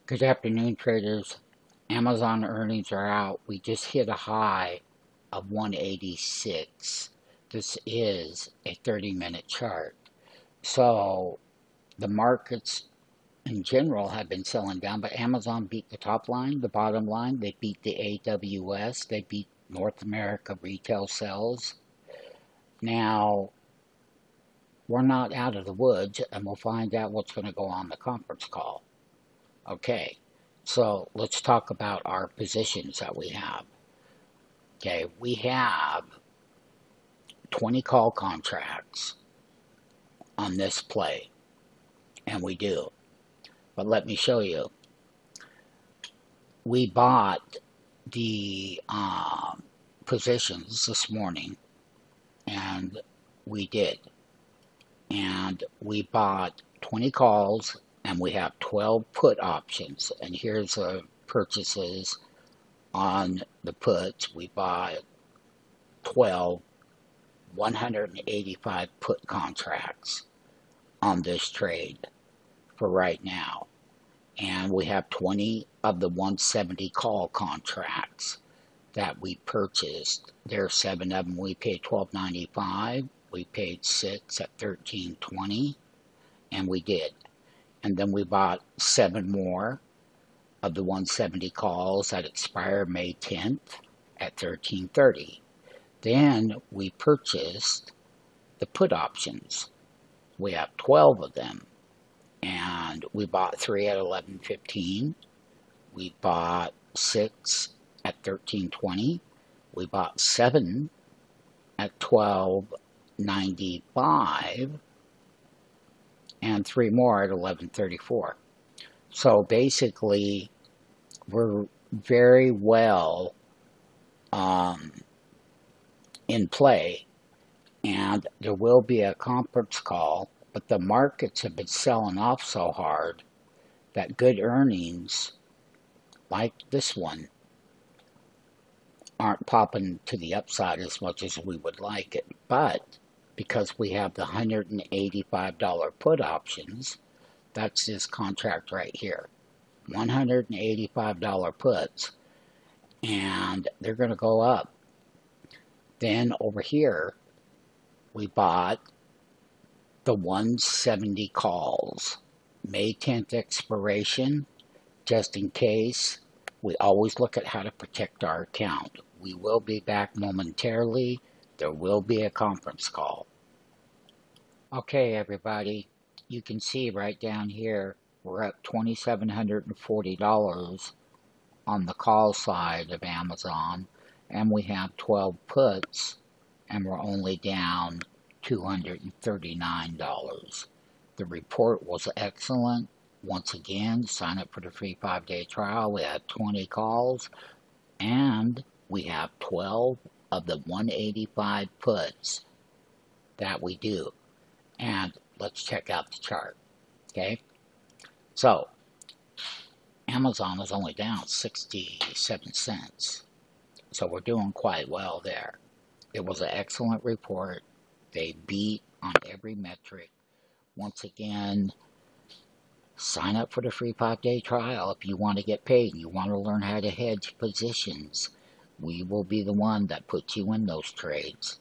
Good afternoon, traders. Amazon earnings are out. We just hit a high of 186. This is a 30-minute chart. So the markets in general have been selling down, but Amazon beat the top line, the bottom line. They beat the AWS. They beat North America retail sales. Now, we're not out of the woods, and we'll find out what's going to go on the conference call. Okay, so let's talk about our positions that we have. Okay, we have 20 call contracts on this play, and we do. But let me show you. We bought the positions this morning, and we did. And we bought 20 calls, and we have 12 put options. And here's the purchases on the puts. We bought 12 185 put contracts on this trade for right now. And we have 20 of the 170 call contracts that we purchased. There are 7 of them. We paid $12.95. We paid 6 at $13.20, and we did. And then we bought 7 more of the 170 calls that expire May 10th at $13.30. Then we purchased the put options. We have 12 of them, and we bought 3 at $11.15. We bought 6 at $13.20. We bought 7 at $12.95, and 3 more at $11.34. So basically, we're very well in play, and there will be a conference call, but the markets have been selling off so hard that good earnings like this one aren't popping to the upside as much as we would like it. But because we have the $185 put options, that's this contract right here, $185 puts, and they're going to go up. Then over here, we bought the 170 calls, May 10th expiration, just in case. We always look at how to protect our account. We will be back momentarily. There will be a conference call. Okay, everybody, you can see right down here, we're up $2,740 on the call side of Amazon, and we have 12 puts, and we're only down $239. The report was excellent. Once again, sign up for the free 5-day trial. We had 20 calls, and we have 12 of the 185 puts that we do. And let's check out the chart. Okay? So, Amazon is only down 67 cents. So we're doing quite well there. It was an excellent report. They beat on every metric. Once again, sign up for the free 5-day trial if you want to get paid and you want to learn how to hedge positions. We will be the one that puts you in those trades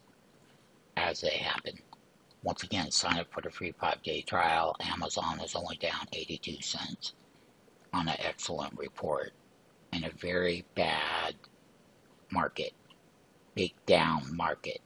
as they happen. Once again, sign up for the free 5-day trial. Amazon is only down 82 cents on an excellent report in a very bad market, big down market.